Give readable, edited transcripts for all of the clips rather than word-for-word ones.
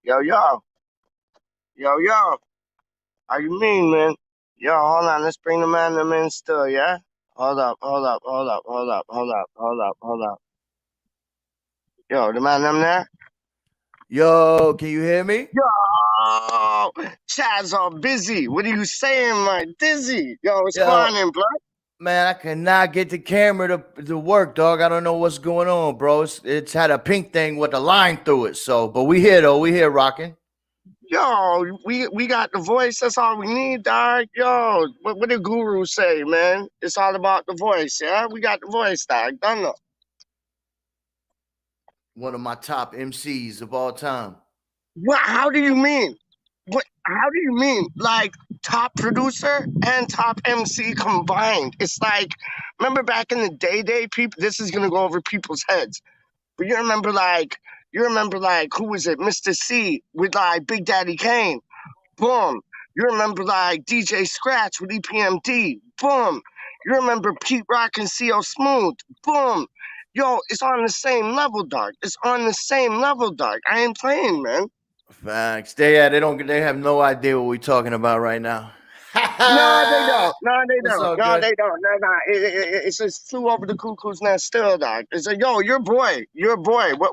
Yo, yo, yo. How you mean, man? Yo, hold on. Let's bring the man them in still, yeah? Hold up. Yo, the man them there? Yo, can you hear me? Yo, Chad's all busy. What are you saying, my dizzy? Yo, what's Yo, going on, blood? man, I cannot get the camera to work, dog. I don't know what's going on, bro. It's had a pink thing with a line through it. So, but we here though. We here rocking. Yo, we got the voice. That's all we need, dog. Yo, what did Guru say, man? It's all about the voice, yeah? We got the voice, dog. Done though. One of my top MCs of all time. What? How do you mean? What? How do you mean? Like top producer and top MC combined? It's like, remember back in the day, people. This is gonna go over people's heads, but you remember like who was it? Mr. C with like Big Daddy Kane. Boom. You remember like DJ Scratch with EPMD. Boom. You remember Pete Rock and CL Smooth. Boom. Yo, it's on the same level, dog. It's on the same level, dog. I ain't playing, man. Facts. They have no idea what we're talking about right now. No, they don't. No, they It's don't. all No, good. they don't. No. It's just flew over the cuckoo's nest still, dog. It's like, yo, your boy.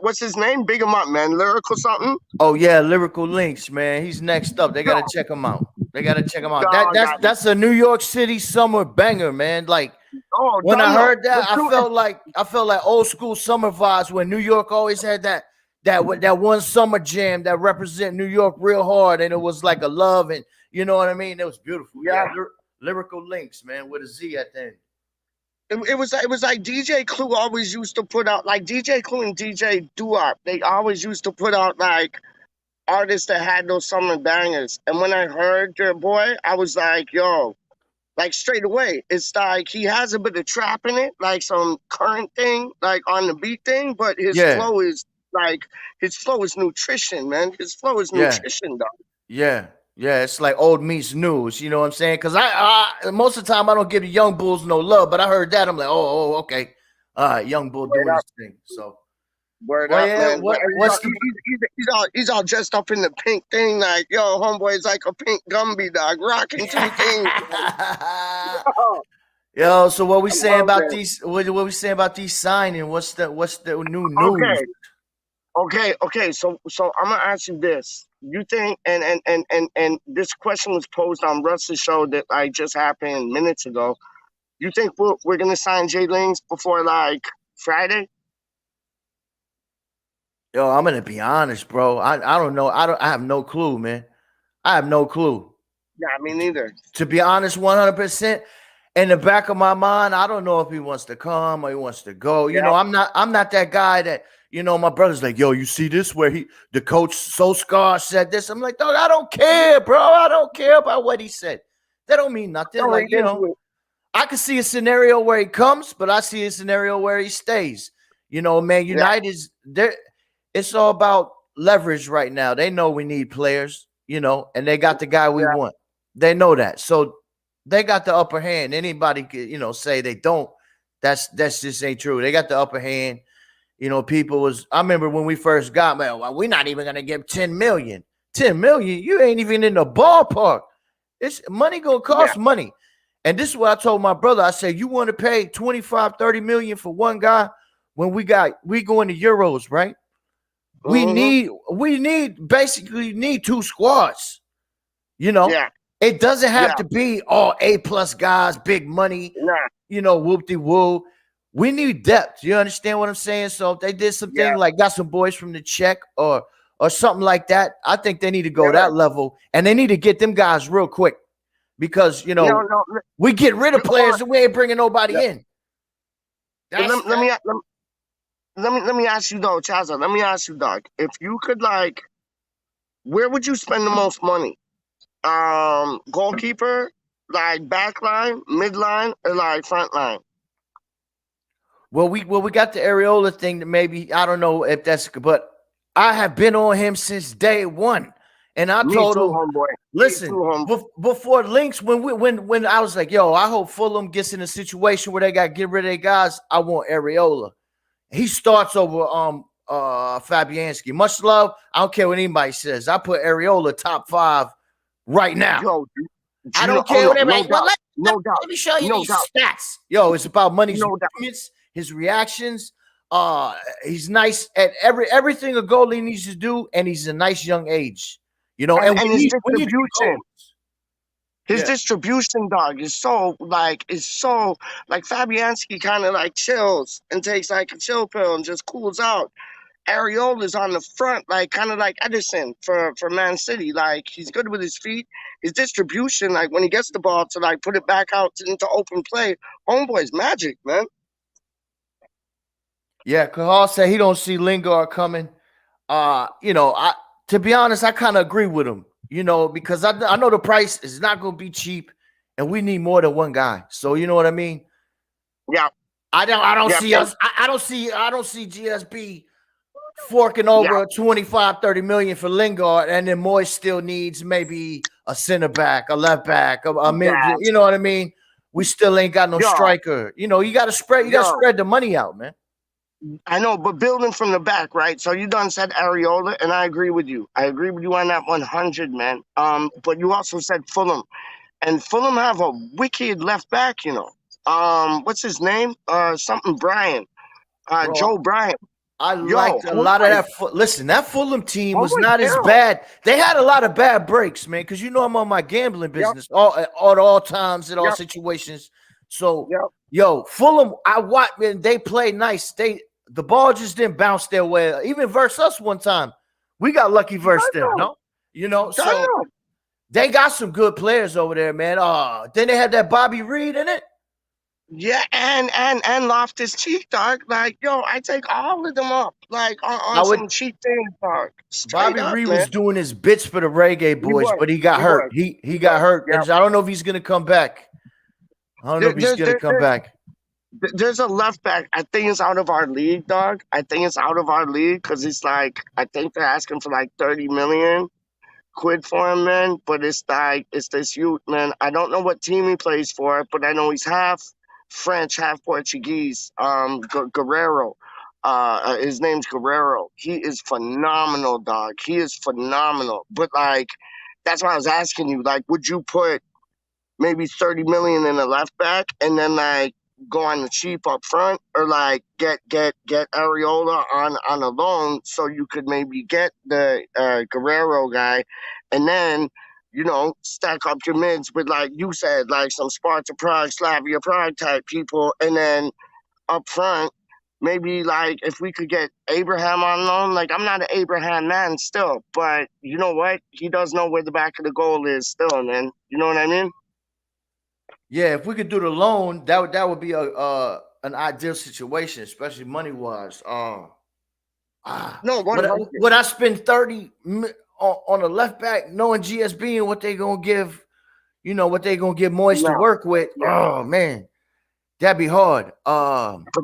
What's his name? Big him up, man. Lyrical something? Oh yeah, Lyrical Links, man. He's next up. They Yo, gotta check him out. They gotta check him out. That dog, that's that's a New York City summer banger, man. Like oh, when I done though. heard that, I felt like old school summer vibes when New York always had that one summer jam that represent New York real hard, and it was like a love, and you know what I mean. It was beautiful. Yeah, Yeah. Lyrical Links, man, with a Z at the end. It was like DJ Clue always used to put out like DJ Clue and DJ Duop. They always used to put out like artists that had those summer bangers. And when I heard your boy, I was like, yo, like straight away. It's like he has a bit of trap in it, like some current thing, like on the beat thing, but Yeah, his flow is nutrition, man. His flow is yeah. nutrition, dog. Yeah, yeah, it's like old meets news. You know what I'm saying? Because I most of the time I don't give the young bulls no love, but I heard that I'm like, okay, all right, young bull Word doing up, his thing. So, word well, up, yeah, man. what's the He's all dressed up in the pink thing, like yo, homeboy is like a pink Gumby dog, rocking two things. Oh, yo? So what we I'm saying about hungry. these? What we saying about these signing? What's the new news? Okay, okay. So I'm gonna ask you this. You think and this question was posed on Russ's show that like just happened minutes ago. You think we're gonna sign Jay Lings before like Friday? Yo, I'm gonna be honest, bro. I don't know. I have no clue, man. I have no clue. Yeah, me neither. To be honest, 100%. In the back of my mind, I don't know if he wants to come or he wants to go. You know, Yep. I'm not that guy that, my brother's like, yo, you see this where the coach Solskjaer said this. I'm like, dog, I don't care, bro. I don't care about what he said. That don't mean nothing. Don't Like, read into it. I could see a scenario where he comes, but I see a scenario where he stays. Man, Yeah, United is there. It's all about leverage right now. They know we need players, and they got the guy we yeah. want. They know that. So they got the upper hand. Anybody could, say they don't. That's just ain't true. They got the upper hand. People was I remember when we first got, man, well, we're not even gonna give 10 million. 10 million, you ain't even in the ballpark. It's money gonna Yeah. cost money. And this is what I told my brother. I said, you want to pay 25, 30 million for one guy when we going to Euros, right? We Mm-hmm. need basically need two squads. You know, Yeah. it doesn't have Yeah. to be all A+ guys, big money, Nah. whoop de woo. We need depth. You understand what I'm saying? So if they did Yeah. something like got some boys from the Czech or something like that, I think they need to go Yeah. that level, and they need to get them guys real quick because No. we get rid of Hold on. players and we ain't bringing nobody Yeah. in. That's Let that. me let me ask you though, Chaza. Let me ask you, dog. If you could like, where would you spend the most money? Goalkeeper, like back line, midline, or like front line? Well, we got the Areola thing that maybe I don't know if that's, but I have been on him since day one, and I Me told too, him, homeboy. Me too, listen, homeboy. before links, when I was like, yo, I hope Fulham gets in a situation where they got to get rid of their guys. I want Areola. He starts over Fabianski. Much love. I don't care what anybody says. I put Areola top 5 right now. Yo, I you know, don't oh care no, what no everybody. Well, doubt, no doubt, let me show you no these doubt, stats. Yo, it's about money's no doubt. movements, his reactions. He's nice at everything a goalie needs to do, and he's a nice young age. You know, and And his we need distribution. goals. His Yeah. distribution, dog, is so like Fabianski kind of like chills and takes like a chill pill and just cools out. Areola's on the front, like kind of like Edison for Man City. Like he's good with his feet. His distribution, like when he gets the ball to like put it back out into open play, homeboy's magic, man. Yeah, Cahal said he don't see Lingard coming. You know, I to be honest, I kind of agree with him. You know, because I know the price is not going to be cheap, and we need more than one guy. So you know what I mean. Yeah, I don't yeah, see us. I don't see GSB forking yeah, over 25, 30 million for Lingard, and then Moy still needs maybe a center back, a left back, a mid. yeah. You know what I mean. We still ain't got no Yo, striker. You know, you got to spread. You got to yo, spread the money out, man. I know, but building from the back, right? So you done said Areola, and I agree with you. I agree with you on that 100, man. But you also said Fulham, and Fulham have a wicked left back, you know. What's his name? Something Bryan. Joe Bro, Bryan. I Yo, liked a lot of that. Listen, that Fulham team was homeboy not as kill. bad. They had a lot of bad breaks, man. Because you know I'm on my gambling Yep, business all times in all yep, situations. So, yep. yo, Fulham, I watched, man. They played nice. The ball just didn't bounce their way. Even versus us one time, we got lucky versus Done them. though. No, you know. Done So though. they got some good players over there, man. Then they had that Bobby Reed in it. Yeah, and Loftus Cheek, dog. Like, yo, I take all of them up, like I on would. some cheap things, dog. Straight Bobby up, Reed man. was doing his bits for the Reggae He Boys, was. but he got He hurt. was. He He got was. hurt, and Yeah. I don't know if he's gonna come back. I don't know There, if he's there, gonna there, come there, back. there's a left back. I think it's out of our league, dog. I think it's out of our league because it's like I think they're asking for like 30 million quid for him, man. But it's like it's this youth, man. I don't know what team he plays for, but I know he's half French, half Portuguese. Guerrero. His name's Guerrero. He is phenomenal, dog. He is phenomenal. But like, that's why I was asking you. Like, would you put maybe 30 million in the left back and then like go on the cheap up front, or like get Areola on a loan so you could maybe get the Guerrero guy, and then stack up your mids with, like you said, like some Sparta Prague, Slavia Prague type people, and then up front maybe like if we could get Abraham on loan. Like, I'm not an Abraham man still, but you know what, he does know where the back of the goal is still, man. You know what I mean? Yeah, if we could do the loan, that would be a an ideal situation, especially money wise. No, Would 100. would I spend 30 on a left back, knowing GSB and what they gonna give? You know what they gonna give Moist to No, work with? yeah. Oh man, that'd be hard. But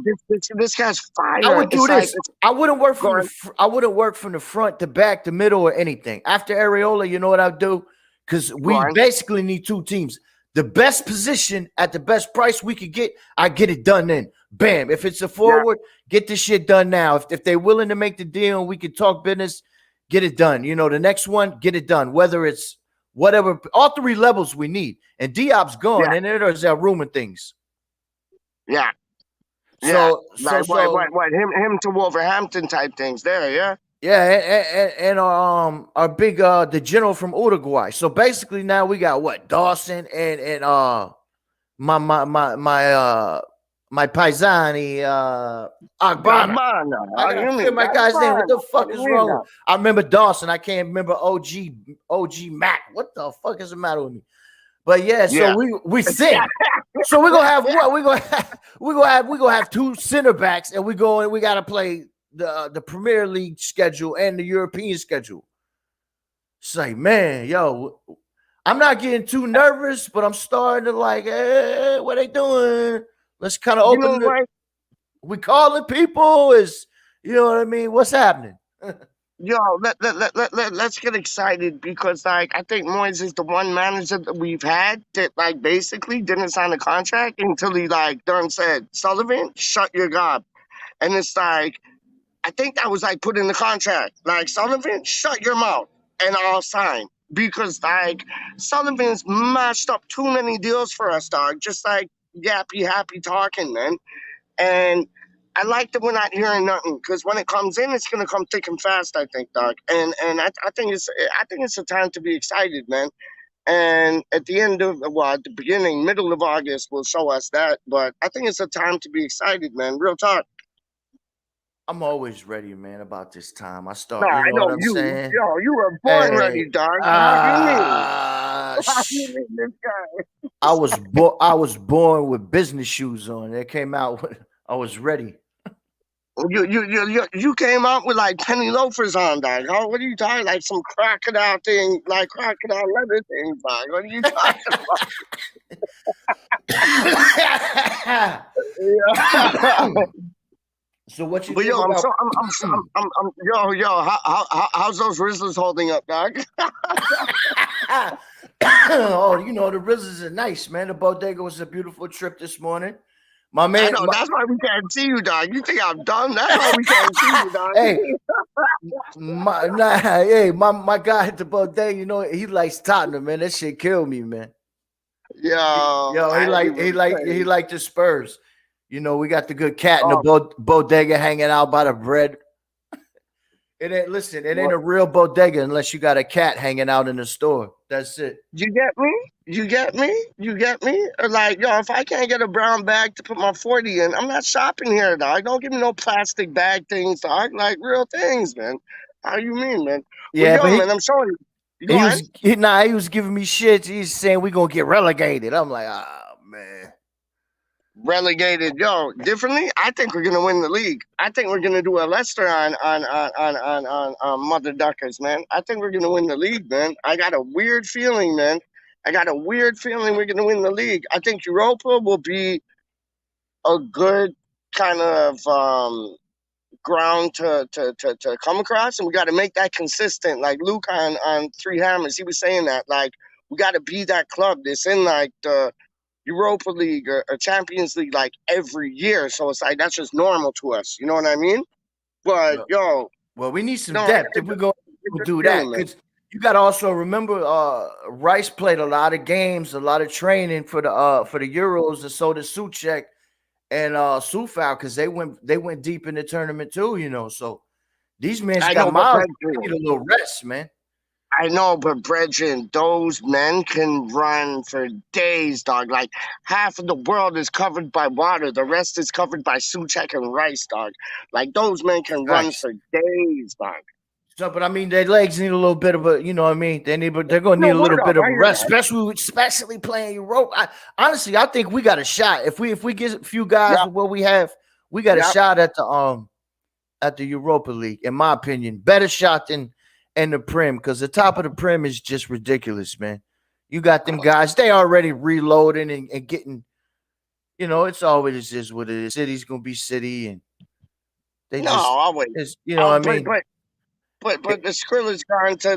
this guy's I fire. would do It's like this. it's I wouldn't work from going. I wouldn't work from the front to back, the middle, or anything. After Areola, you know what I'd do? Because we Going. basically need two teams. The best position at the best price we could get, I get it done then. Bam. If it's a Yeah, forward, get this shit done now. If they're willing to make the deal and we can talk business, get it done. You know, the next one, get it done. Whether it's whatever, all three levels we need. And Diop's gone, yeah, and there's that room and things. yeah, yeah. So, so, Like what, so what, what? Him to Wolverhampton type things there. Yeah. Yeah, and our big the general from Uruguay. So basically now we got what Dawson and my paisani Agbana. Gabana. I You gotta mean forget my guy's name. What Gabana? the What fuck do is you mean wrong? now? I remember Dawson. I can't remember OG Mac. What the fuck is the matter with me? But yeah, so Yeah. we sing. So we're gonna have what we're gonna have, we're gonna have two center backs, and we gotta play the Premier League schedule and the European schedule. It's like, man, yo, I'm not getting too nervous, but I'm starting to like, hey, what they doing? Let's kind of You open know the what? we calling people is you know what I mean? What's happening? Yo, let's get excited because, like, I think Moyes is the one manager that we've had that, like, basically didn't sign a contract until he, like, done said, Sullivan, shut your gob. And it's like, I think that was like put in the contract. Like Sullivan, shut your mouth and I'll sign. Because like Sullivan's mashed up too many deals for us, dog. Just like yappy happy talking, man. And I like that we're not hearing nothing because when it comes in, it's gonna come thick and fast. I think, dog. And I think it's a time to be excited, man. And at the end of well, at the beginning, middle of August will show us that. But I think it's a time to be excited, man. Real talk. I'm always ready, man. About this time, I No, start. You I know what know I'm you. saying? Yo, you were born Hey, ready, dog. How do you mean? How do you sh- mean this guy? I was born with business shoes on. They came out. I was ready. You came out with like penny loafers on, dog. Oh, what are you talking? Like some crocodile thing, like crocodile leather things, dog. What are you talking about? So what you But think yo, I'm about? so I'm so I'm yo how's those Rizzlers holding up, dog? Oh, you know the Rizzles are nice, man. The bodega was a beautiful trip this morning. My I man, know that's why we can't see you, dog. You think I'm dumb? That's why we can't see you, dog. hey, hey, my guy at the bodega, you know, he likes Tottenham, man. That shit killed me, man. Yo, Yo, I ain't even he saying. like the Spurs. You know, we got the good cat in the Oh, bodega hanging out by the bread. It ain't listen. It ain't what? a real bodega unless you got a cat hanging out in the store. That's it. You get me? You get me? You get me? Or like, yo, if I can't get a brown bag to put my 40 in, I'm not shopping here, dog. Don't give me no plastic bag things, dog. Like real things, man. How you mean, man? Well, Yeah, but yo, man, I'm showing you. You go on. he was giving me shit. He's saying we gonna get relegated. I'm like, ah man. Relegated, yo, differently. I think we're gonna win the league. I think we're gonna do a Leicester on Mother Duckers, man. I think we're gonna win the league, man. I got a weird feeling, man. I got a weird feeling we're gonna win the league. I think Europa will be a good kind of ground to come across, and we got to make that consistent. Like Luke on Three Hammers, he was saying that like we got to be that club that's in like the Europa League or Champions League like every year. So it's like that's just normal to us. You know what I mean? But Well, yo, well, we need some no, I got depth a if we're gonna good do feeling, that. man. Cause you gotta also remember Rice played a lot of games, a lot of training for the Euros, and so did Suchek and Sufal because they went deep in the tournament too, you know. So these men's I got know, but miles. They Brethren, need a little rest, man. I know, but Brethren, those men can run for days, dog. Like half of the world is covered by water, the rest is covered by Suchek and rice, dog. Like those men can run Facts. for days, dog. So, but I mean, their legs need a little bit of a, you know what I mean? They're gonna need No a word little up, bit of I a hear rest, that. especially playing Europe. Honestly, I think we got a shot if we get a few guys Yep, with what we have. We got a yep. shot at the Europa League, in my opinion. Better shot than in the Prem because the top of the Prem is just ridiculous, man. You got them guys; they already reloading and getting. You know, it's always just what it is. City's gonna be city, and they No, just, I'll wait. it's you know what I'll I mean. but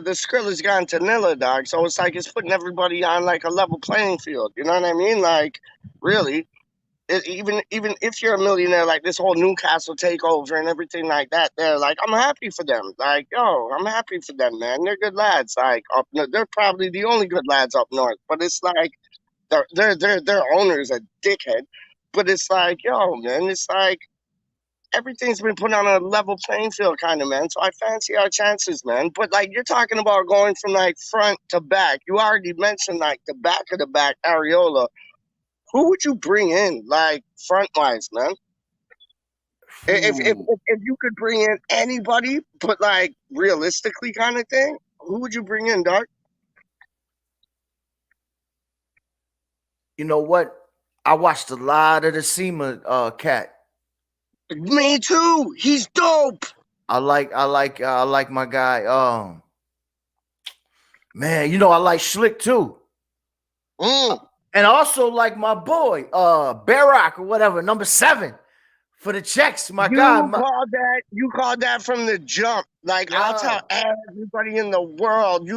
the skrill has gone to Nilla, dog. So it's like it's putting everybody on like a level playing field. You know what I mean? Like, really, even if you're a millionaire, like this whole Newcastle takeover and everything like that, they're like, I'm happy for them. Like, yo, I'm happy for them, man. They're good lads. Like, they're probably the only good lads up north. But it's like their owner's a dickhead. But it's like, yo, man, it's like everything's been put on a level playing field, kind of, man. So I fancy our chances, man. But like you're talking about going from like front to back. You already mentioned like the back of the back, Areola. Who would you bring in, like front wise, man? If you could bring in anybody, but like realistically, kind of thing, who would you bring in, Doc? You know what? I watched a lot of the SEMA cat. Me too. He's dope. I like my guy. Man, you know I like Schlick too, Mm. and I also like my boy Barak or whatever, number 7 for the Czechs. My God, You called that from the jump. Like I'll yeah, tell everybody in the world.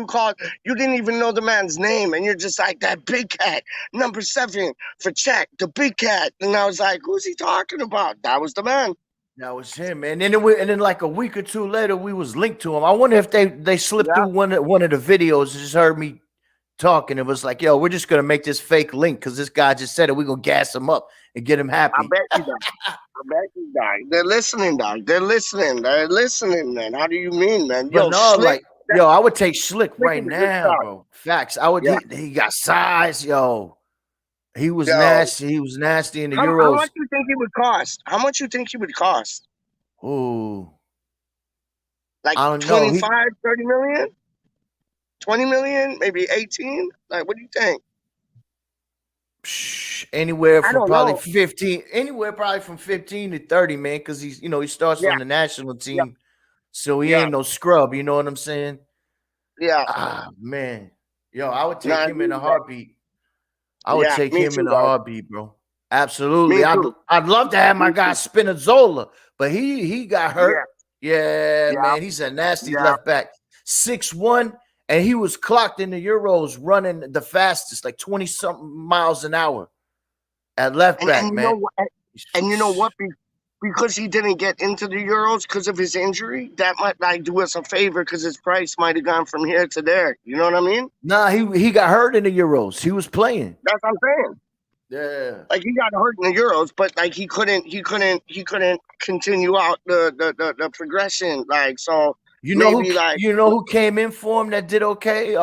You didn't even know the man's name, and you're just like that big cat, number 7 for Czech, the big cat. And I was like, who's he talking about? That was the man. That was him, man. And then like a week or two later, we was linked to him. I wonder if they slipped Yeah, through one of the videos. Just heard me talking. It was like, yo, we're just gonna make this fake link because this guy just said it. We're gonna gas him up and get him I happy. bet you that. I bet you that. They're listening, dog. They're listening. They're listening, man. How do you mean, man? But Yo, no, Slick. like, That yo, I would take Slick Slick right is a good now, shot. bro. Facts. I would. Yeah. He got size, yo. He was Yo, nasty. He was nasty in the how much Euros. you think he would cost? How much you think he would cost? Ooh, Like I don't know. 25, 30 million? 20 million? Maybe 18? Like, what do you think? Anywhere I from don't probably know. 15, anywhere probably from 15 to 30, man, because he starts Yeah, on the national yeah, team, so he yeah, ain't no scrub. You know what I'm saying? yeah. Ah, man, yo, I would No, take I him agree in a with that. heartbeat. I would Yeah, take me him too, in a dog. heartbeat, bro. Absolutely. Me I'd too. I'd love to have my Me guy too. Spinazzola, but he got hurt. Yeah, Yeah, yeah, man, he's a nasty yeah. left back. 6'1", and he was clocked in the Euros running the fastest, like 20 something miles an hour at left And back, you know man. what? And you know what? Because he didn't get into the Euros because of his injury, that might like do us a favor because his price might have gone from here to there. You know what I mean? Nah, he got hurt in the Euros. He was playing. That's what I'm saying. Yeah. Like he got hurt in the Euros, but like he couldn't continue out the progression. Like so maybe like You know who came in for him that did okay? who's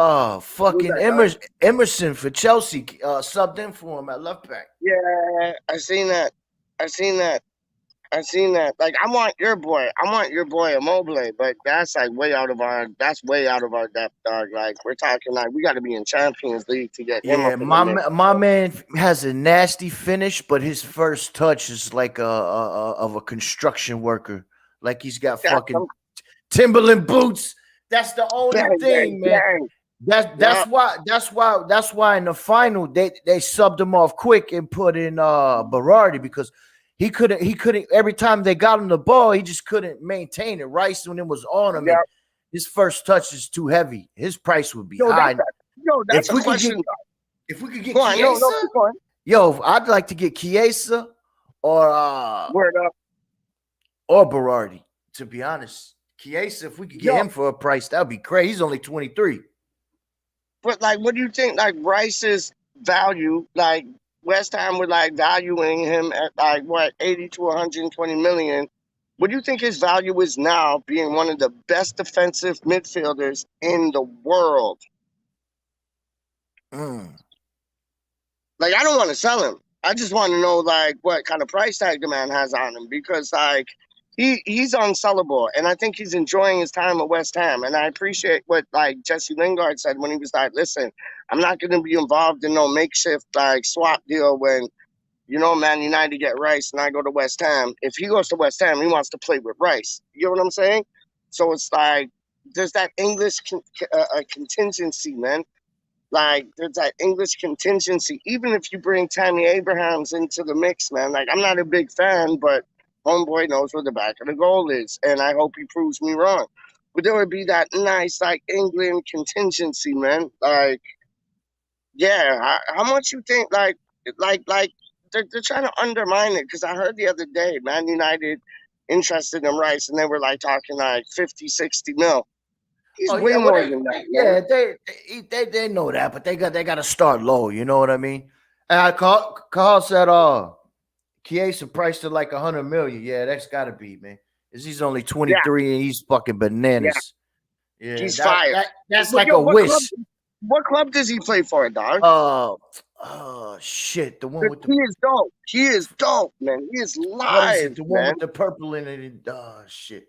Fucking that dog? Emerson for Chelsea subbed in for him at left back. Yeah, I seen that. I seen that. I seen that. Like I want your boy. I want your boy a MoNdaY, but that's like way out of our. That's way out of our depth, dog. Like we're talking like we got to be in Champions League to get him up Yeah, in the mix. my man has a nasty finish, but his first touch is like of a construction worker. Like he's got Yeah, fucking Timberland boots. That's the only bang, bang, thing, man. bang. That's Yeah, that's why in the final they subbed him off quick and put in Berardi because he couldn't every time they got him the ball, he just couldn't maintain it. Rice when it was on him, and yeah. his first touch is too heavy. His price would be Yo, high. that's If a we could get question. if we could get Go on, no, no, Chiesa, keep going. yo, I'd like to get Chiesa Word up. or Berardi, to be honest. Chiesa, if we could get Yo, him for a price, that'd be crazy. He's only 23. but like, what do you think? Like Rice's value, like West Ham were like valuing him at like what 80 to 120 million. What do you think his value is now, being one of the best defensive midfielders in the world? Mm. Like, I don't want to sell him. I just want to know like what kind of price tag the man has on him because like he's unsellable, and I think he's enjoying his time at West Ham. And I appreciate what like Jesse Lingard said when he was like, "Listen, I'm not going to be involved in no makeshift like swap deal when Man United get Rice and I go to West Ham. If he goes to West Ham, he wants to play with Rice. You know what I'm saying? So it's like there's that contingency, man. Like there's that English contingency. Even if you bring Tammy Abrahams into the mix, man. Like I'm not a big fan, but homeboy knows where the back of the goal is, and I hope he proves me wrong. But there would be that nice like England contingency, man. Like yeah, how much you think? Like they're trying to undermine it because I heard the other day, Man United interested in Rice, and they were like talking like 50, 60 mil. He's Oh yeah, way well more than that, man. yeah they know that, but they got to start low. You know what I mean? And Carl said, Chiesa priced at like 100 million. Yeah, that's got to be, man. Cause he's only Yeah, 23 and he's fucking yeah, bananas. Yeah, he's fire. that's But like yo, a wish. what club does he play for, dog? Oh shit, the one 'Cause with the he is dope. He is dope, man. He is what is it? live, The one man. with the purple in it. Oh shit.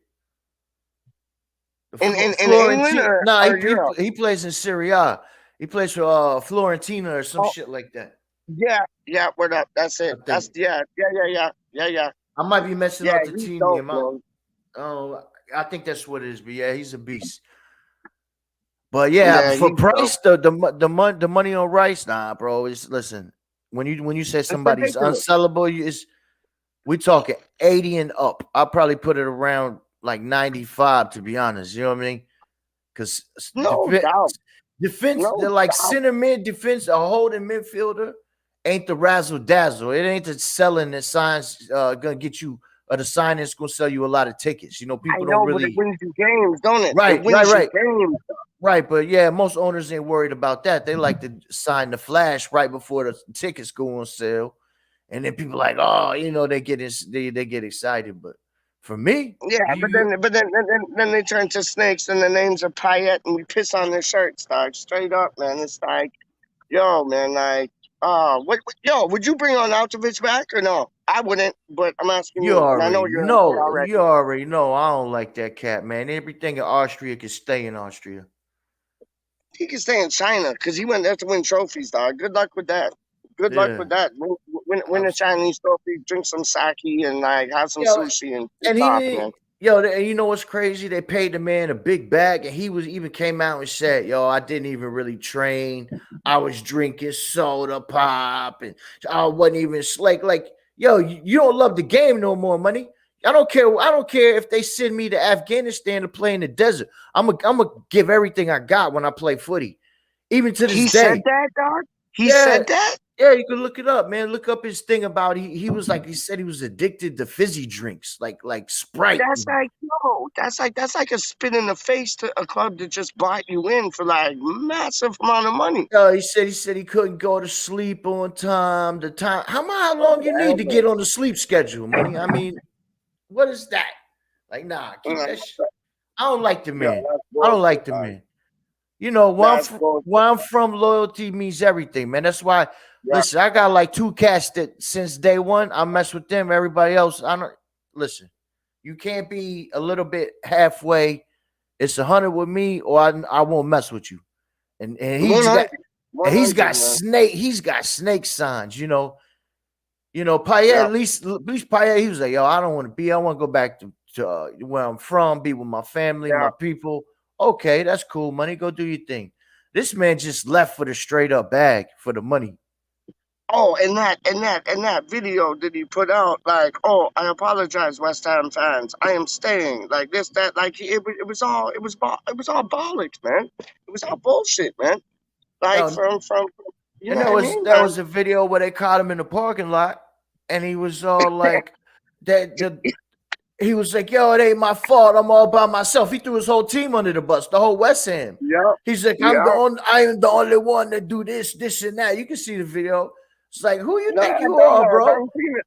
The In England Florentine. Nah, or Europe? he plays in Serie A. He plays for Florentina or some Oh, shit like that. yeah, yeah. Word up. That's I it. think Yeah. I might be messing Yeah, up the he's team dope, name. man. Oh, I think that's what it is. But yeah, he's a beast. But yeah, Yeah, for he's dope. Price, the money on Rice, nah, bro. Is listen when you say It's somebody's ridiculous. unsellable, is we talking 80 and up. I'll probably put it around like 95 to be honest. You know what I mean? Because No doubt. defense, No they're like doubt. center mid defense, a holding midfielder ain't the razzle dazzle. It ain't the selling that signs gonna get you of the signings gonna sell you a lot of tickets. You know, I people don't know, but it really wins you games, don't it? It right, right, wins you right. games. Right, but yeah, most owners ain't worried about that. They like to sign the flash right before the tickets go on sale, and then people like, oh, you know, they get excited. But for me, Yeah, but then they turn to snakes, and the names are Payette, and we piss on their shirts, dog. Straight up, man. It's like, yo, man, like, yo, would you bring on Altovich back or no? I wouldn't, but I'm asking you you, and I know already your answer know, already. you already know. I don't like that cat, man. Everything in Austria can stay in Austria. He can stay in China because he went there to win trophies, dog. Good luck with that. Good luck Yeah, with that. Win a abs- Chinese trophy, drink some sake, and like have some yo, sushi and piss and he off, didn't. man. You know what's crazy? They paid the man a big bag, and he was even came out and said, "Yo, I didn't even really train. I was drinking soda pop, and I wasn't even like, yo, you don't love the game no more, money. I don't care. I don't care if they send me to Afghanistan to play in the desert. I'm gonna give everything I got when I play footy, even to this He said day. that, dog. He Yeah, said that. yeah, you can look it up, man. Look up his thing about he was like he said he was addicted to fizzy drinks, like Sprite. That's like, yo, that's like a spit in the face to a club that just bought you in for like massive amount of money. He said he couldn't go to sleep on time. The time how Oh, long you need hell to no. get on the sleep schedule, money? I mean, what is that? Like, nah, keep Mm, that. I don't like the Yo, man. that's I don't like bullshit, the dog. man. You know, That's bullshit. where I'm from, loyalty means everything, man. That's why. Yeah. Listen, I got like two cats that since day one I mess with them. Everybody else, I don't listen. You can't be a little bit halfway. It's 100 with me, or I won't mess with you. And he's got 100. 100, man. he's got snake signs. Payet Yeah. at least Payet, he was like, yo, I don't want to be. I want to go back to where I'm from, be with my family, Yeah. my people. Okay, that's cool. Money, go do your thing. This man just left for the straight up bag for the money. Oh, and that video that he put out, like, oh, I apologize, West Ham fans. I am staying. Like this, that, like it was all bollocks, man. It was all bullshit, man. Like Yo, from you and know what I mean? that Like, was a video where they caught him in the parking lot, and he was all like, that the he was like, yo, it ain't my fault. I'm all by myself. He threw his whole team under the bus, the whole West Ham. yep, He's like, yep. I am the only one that do this, and that. You can see the video. It's like, who you No, think I you don't are, know. I bro? haven't seen it.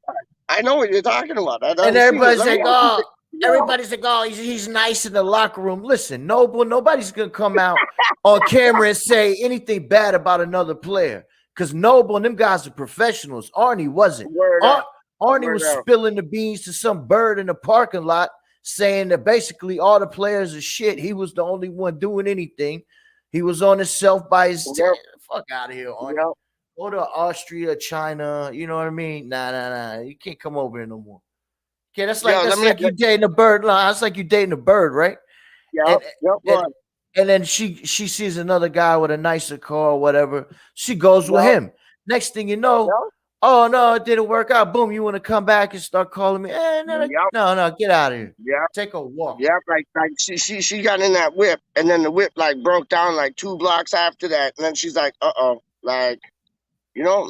I know what you're talking about. I And haven't seen it. Let me ask you this. Yo, everybody's like, oh, he's nice in the locker room. Listen, nobody's gonna come out on camera and say anything bad about another player. Because Noble and them guys are professionals. Arnie wasn't. word Ar- up, Arnie word was up. spilling the beans to some bird in the parking lot, saying that basically all the players are shit. He was the only one doing anything. He was on himself by his Yep, fuck out of here, Arnie. yep. Go to Austria, China. You know what I mean? Nah. You can't come over here no more. Okay, Yo, that's like you dating a bird. That's like you dating a bird, right? yep, And yep. and Go and then she sees another guy with a nicer car or whatever. She goes with Yep, him. Next thing you know, yep, oh no, it didn't work out. Boom, you want to come back and start calling me? yep, No, get out of here. yep. Take a walk. Yeah, like she got in that whip, and then the whip like broke down like 2 blocks after that, and then she's like, like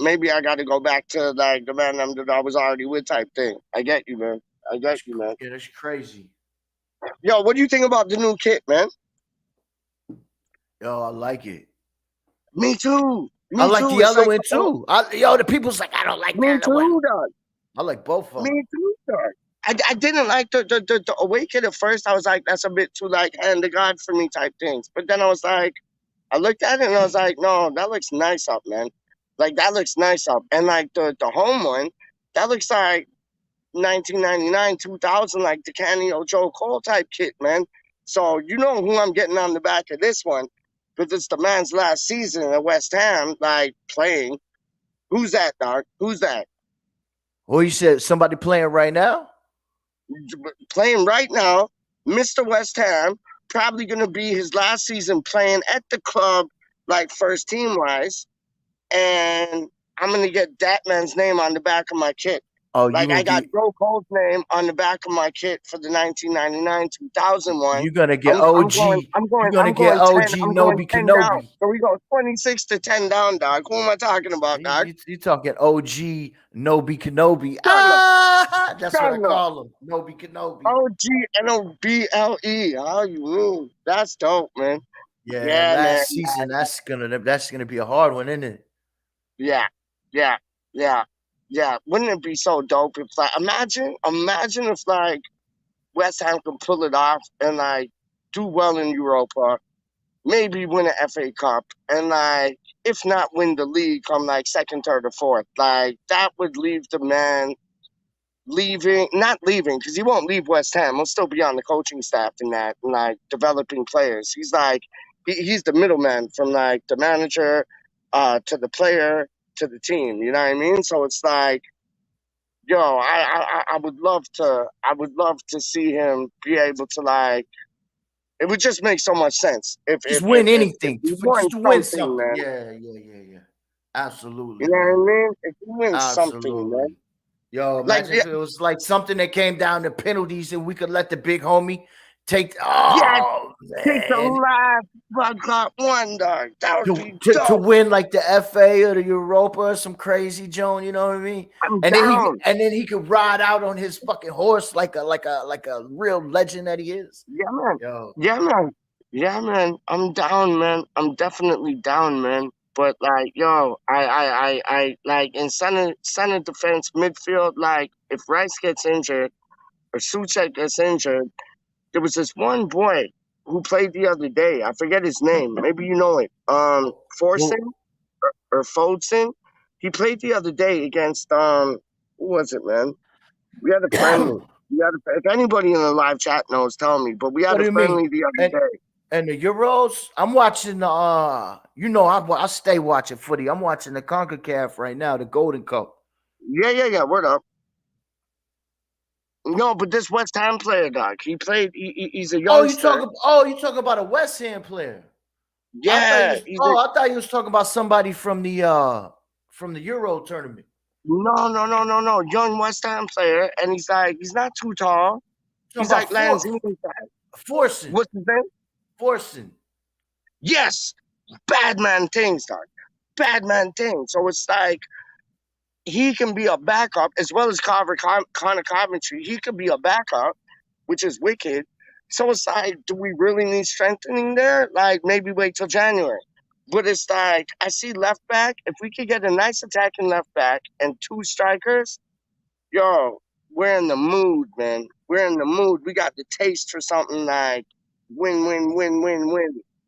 maybe I got to go back to like the man that I was already with type thing. I get you, man. I get you, man. Yeah, that's crazy. Yo, what do you think about the new kit, man? Yo, I like it. Me too. I Me like too. the It's other like, one too. The people's like, I don't like me that. too, dog. I like both of Me them. too, dog. I didn't like the awaken at first. I was like, that's a bit too like hand to God for me type things. But then I was like, I looked at it and I was like, no, that looks nice up, man. Like that looks nice up. And like the home one, that looks like 1999, 2000, like the Canio Joe Cole type kit, man. So you know who I'm getting on the back of this one, because it's the man's last season at West Ham, like playing. Who's that, dog? Who's that? Well, you said somebody playing right now? Playing right now, Mr. West Ham, probably gonna be his last season playing at the club, like first team wise. And I'm gonna get that man's name on the back of my kit. Oh, you Like gonna I got get Joe Cole's name on the back of my kit for the 1999 2001. you gonna get I'm I'm going OG. I'm You're going gonna I'm get going 10 OG I'm going Nobi 10 down. Kenobi. So we go 26 to 10 down, dog. Who am I talking about, dog? You talking OG Nobi Kenobi. Gunna, Ah, that's what I Gunna. call him. Nobi Kenobi. OGNOBLE. How you mean? That's dope, man. Yeah, Yeah, man. last season that's gonna be a hard one, isn't it? Yeah, yeah, yeah, yeah. Wouldn't it be so dope if like imagine if like West Ham could pull it off and like do well in Europa, maybe win an FA Cup, and like if not win the league, come like second, third, or fourth. Like that would leave the man leaving, not leaving, because he won't leave West Ham. He'll still be on the coaching staff in that, and like developing players. He's like he's the middleman from like the manager to the player to the team. You know what I mean? So it's like, yo, I would love to see him be able to like. It would just make so much sense Just win if anything. we won Just to win something, something. man. Yeah. You Absolutely, know man. what I mean? If we win something, man. Absolutely. Yo, Like imagine yeah, if it was like something that came down to penalties and we could let the big homie take. yeah, Oh take the man, last blood clot one, dog. That would be to dope. win like the FA or the Europa or some crazy Joan, you know what I mean? I'm And down. then he could ride out on his fucking horse like a real legend that he is. Yeah, man. Yo, Yeah, man. Yeah, man. I'm down, man. I'm definitely down, man. But like, yo, I like in center defense midfield. Like, if Rice gets injured or Suchek gets injured, there was this one boy who played the other day. I forget his name. Maybe you know it. Forson well, or Foldson. He played the other day against who was it, man? We had a friendly. If anybody in the live chat knows, tell me. But we what had do a you mean? friendly the And other day. and the Euros, I'm watching the I stay watching footy. I'm watching the CONCACAF right now, the Golden Cup. Yeah. Word up. No, but this West Ham player, dog. He played. He's a youngster. You talk about a West Ham player. Yeah, he's a I thought you was talking about somebody from the Euro tournament. no. Young West Ham player, and he's like he's not too tall. You talking He's about like Lanzini. Forcing. What's his name? Forcing. Yes, bad man things, dog. Bad man things. So it's like he can be a backup as well as Connor Coventry. He could be a backup, which is wicked. So it's like, do we really need strengthening there? Like maybe wait till January. But it's like I see left back. If we could get a nice attacking left back and two strikers, yo, we're in the mood, man. We're in the mood. We got the taste for something like win.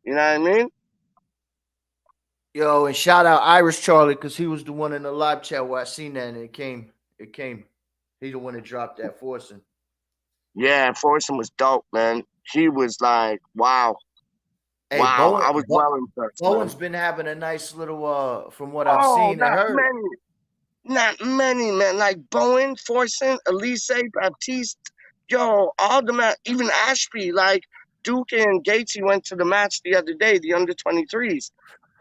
You know what I mean? Yo, and shout out Irish Charlie because he was the one in the live chat where I seen that and it came. It came. He the one that dropped that forcing. Yeah, Forson was dope, man. He was like, wow, Hey, wow. I was well impressed, man. Bowen's been having a nice little from what I've Oh, seen and not heard. many. Not many, man. Like Bowen, Forson, Elise, Baptiste, yo, all the man, even Ashby, like Duke and Gatesy went to the match the other day, the under 23s.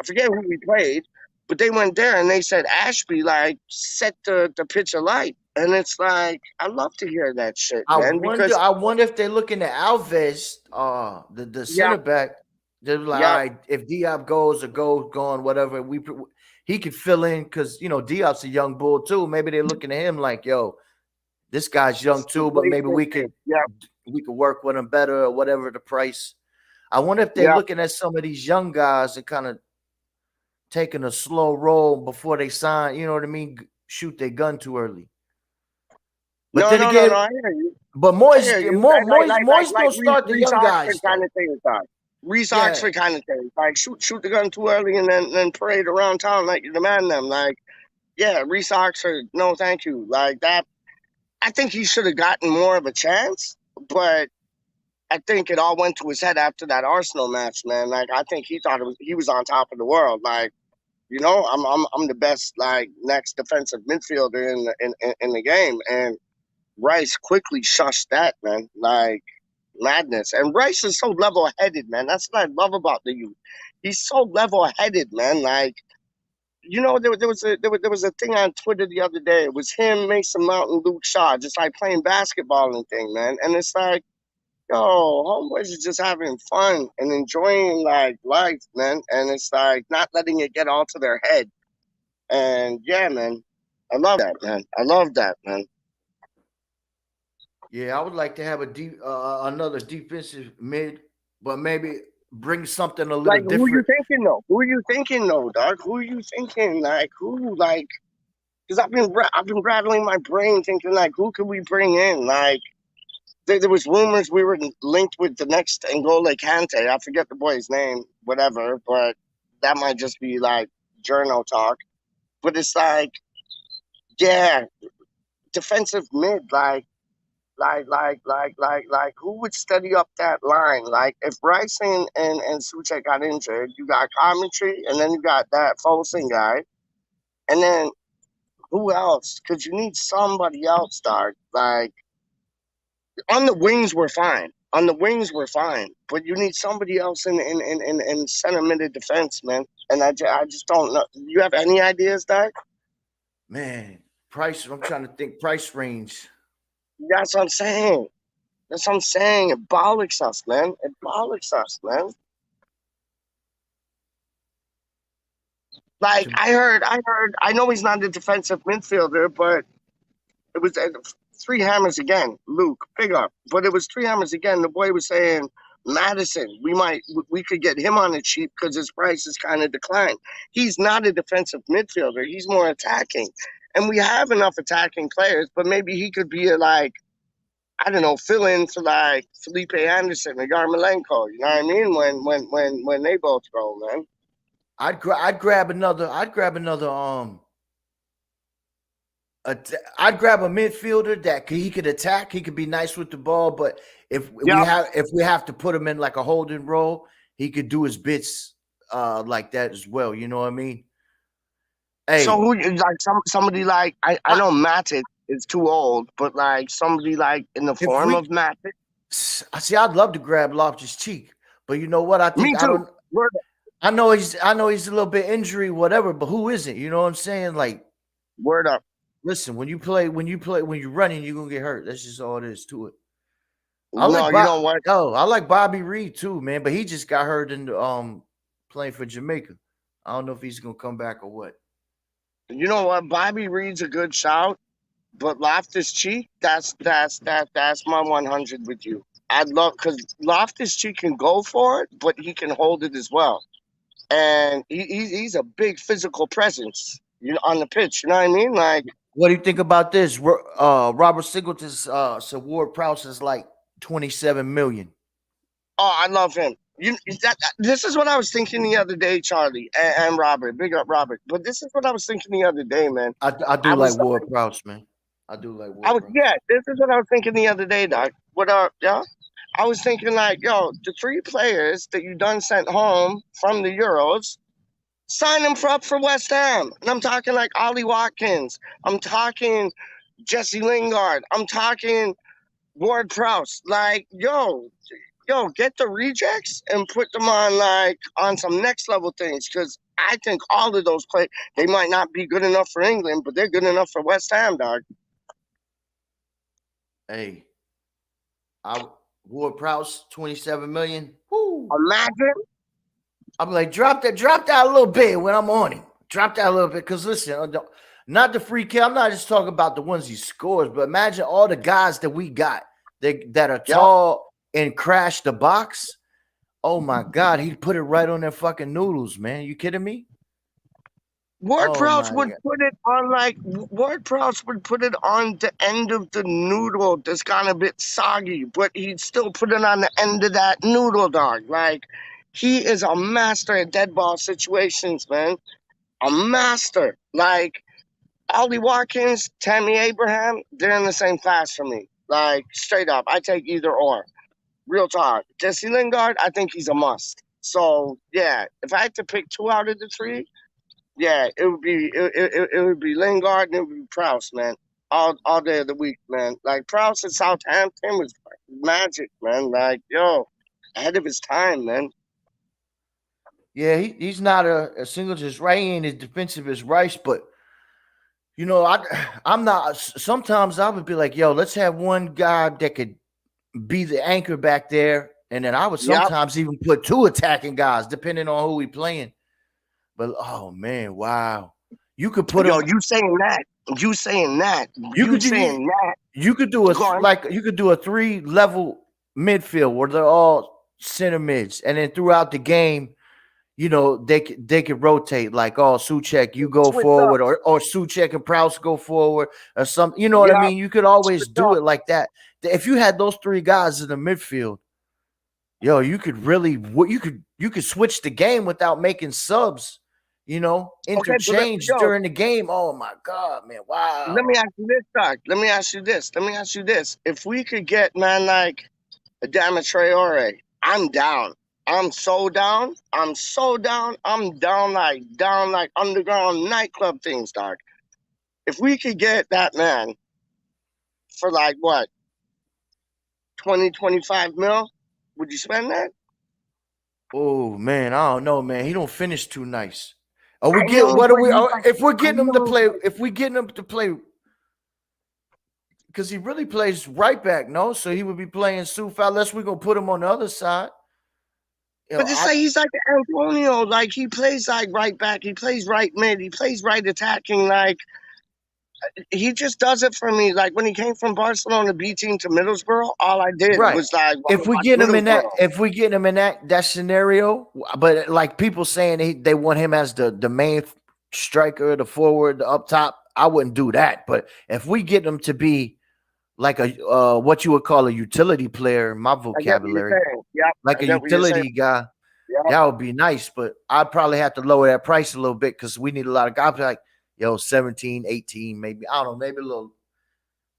I forget who we played, but they went there and they said Ashby like set the pitch alight. And it's like, I love to hear that shit, man, because I wonder if they're looking at Alves, the yeah, center back. They're like, all yeah, right, if Diop goes or gone, whatever, he could fill in because Diop's a young bull too. Maybe they're looking at him like, yo, this guy's young too, but maybe yeah, we could work with him better or whatever the price. I wonder if they're yeah. looking at some of these young guys and kind of taking a slow roll before they sign. You know what I mean? Shoot their gun too early. But then No. again, I hear you. but I hear you. Moist Like don't start the Reese young Oxford guys kind though. of thing, dog. Reese Yeah, Oxford kind of thing. Like shoot the gun too early and then parade around town like you demand them. Like, yeah, Reese Oxford, no thank you. Like that I think he should have gotten more of a chance, but I think it all went to his head after that Arsenal match, man. Like I think he thought he was on top of the world. Like, I'm the best like next defensive midfielder in the game. And Rice quickly shushed that, man. Like madness. And Rice is so level headed, man. That's what I love about the youth. He's so level headed, man. Like there was a thing on Twitter the other day. It was him, Mason Mount, and Luke Shaw, just like playing basketball and thing, man. And it's like, yo, homeboys are just having fun and enjoying like life, man. And it's like not letting it get all to their head. And yeah, man, I love that, man. I love that, man. Yeah, I would like to have a another defensive mid, but maybe bring something a little Like, who you different. thinking though? Who you thinking though, dog? Who you thinking? Like, who? Like, because I've been rattling my brain thinking like, who could we bring in? Like, there was rumors we were linked with the next N'Golo Kante. I forget the boy's name, whatever, but that might just be like journal talk. But it's like, yeah, defensive mid, who would study up that line? Like, if Bryson and Suchek got injured, you got commentary, and then you got that Folsom guy, and then who else? Because you need somebody else, dog. Like, on the wings, we're fine. On the wings, we're fine. But you need somebody else in center mid defense, man. And I just don't know. You have any ideas, Doc? Man, price. I'm trying to think price range. That's what I'm saying. That's what I'm saying. It bollocks us, man. It bollocks us, man. Like, To I know he's not a defensive midfielder, but it was three hammers again. Luke, big up. But it was three hammers again. The boy was saying, Madison, we could get him on the cheap because his price is kind of declined. He's not a defensive midfielder. He's more attacking. And we have enough attacking players, but maybe he could be a like, I don't know, fill in for like Felipe Anderson or Yarmolenko. You know what I mean? When they both go, man. I'd grab another. I'd grab a midfielder that he could attack. He could be nice with the ball, but Yeah. if we have to put him in like a holding role, he could do his bits like that as well. You know what I mean? So Hey, who like somebody like I I, know Matic is too old, but like somebody like in the if form we of Matic. I see, I'd love to grab Loftus Cheek, but you know what? Me I too. don't. Word up. I know he's a little bit injury, whatever. But who isn't? You know what I'm saying? Like, Word up. listen, when you're running, you're gonna get hurt. That's just all it is to it. No, you know what? I like Bobby Reed too, man. But he just got hurt in the, playing for Jamaica. I don't know if he's gonna come back or what. You know what? Bobby Reed's a good shout, but Loftus Cheek, that's my 100 with you. I'd love because Loftus Cheek can go for it, but he can hold it as well, and he's a big physical presence. You know, on the pitch. You know what I mean? Like, What do you think about this? Robert Singleton's so Ward Prowse is like 27 million. oh, I love him. This is what I was thinking the other day, Charlie and Robert. Big up, Robert. But this is what I was thinking the other day, man. I do I like was, Ward Prowse, man. I do like Ward Prowse. yeah. This is what I was thinking the other day, Doc. What up, yeah? I was thinking like, yo, the three players that you done sent home from the Euros, sign them for up for West Ham. And I'm talking like Ollie Watkins. I'm talking Jesse Lingard. I'm talking Ward Prowse. Like, get the rejects and put them on like on some next level things because I think all of those play they might not be good enough for England, but they're good enough for West Ham, dog. Hey, I Ward Prowse 27 million. Woo. Imagine. I'm like, drop that a little bit when I'm on him. Drop that a little bit. Cause listen, not the free kick. I'm not just talking about the ones he scores, but imagine all the guys that we got that are Yep. tall and crash the box. Oh my God, he put it right on their fucking noodles, man. You kidding me? Ward Oh Prowse my would God. put it on like Ward Prowse would put it on the end of the noodle that's gone a bit soggy, but he'd still put it on the end of that noodle, dog. Like he is a master at dead ball situations, man. A master. Like Ollie Watkins, Tammy Abraham, they're in the same class for me. Like, straight up, I take either or. Real talk. Jesse Lingard, I think he's a must. So, yeah, if I had to pick two out of the three, yeah, it would be Lingard and it would be Prowse, man. All day of the week, man. Like Prowse at Southampton was magic, man. Like, yo, ahead of his time, man. Yeah, he's not a single just right. He ain't as defensive as Rice, but I'm not. Sometimes I would be like, yo, let's have one guy that could be the anchor back there, and then I would Yep. sometimes even put two attacking guys, depending on who we playing. But oh man, wow, you could put Yo, them. you saying that? You saying that? You You could you saying that? you could do a Go on. like you could do a 3 level midfield where they're all center mids, and then throughout the game, they could rotate like, oh, Suchek, you go Switch up. forward, or Suchek and Prouse go forward, or something. You know what I Yep. mean? You could always Switch do up. it like that. If you had those three guys in the midfield, yo, you could really you could switch the game without making subs. Okay, but Interchange yo, during the game. Oh my god, man! let Wow. me ask you this, Doc. Let me ask you this. Let me ask you this. If we could get man like Adama Traore, I'm down. I'm so down. I'm so down. I'm down like underground nightclub things, Doc. If we could get that man for like what, 20, 25 mil, would you spend that? Oh man, I don't know, man. He don't finish too nice. Are we I get know, what are but we? he's like, If we're I getting him to know, play, but if we getting him to play, because he really plays right back, no? So he would be playing Sufal unless we're gonna put him on the other side. it's I like he's like Antonio. Like he plays like right back. He plays right mid. He plays right attacking. Like he just does it for me. Like when he came from Barcelona B team to Middlesbrough, all I did right. was like If we watch get him in that, Middlesbrough. if we get him in that scenario, but like people saying they want him as the main striker, the forward, the up top, I wouldn't do that. But if we get him to be like a what you would call a utility player in my I get what you're vocabulary, saying. Yep, like I a get what you're saying. utility guy, Yep. that would be nice. But I'd probably have to lower that price a little bit because we need a lot of guys like, 17, 18, maybe. I don't know, maybe a little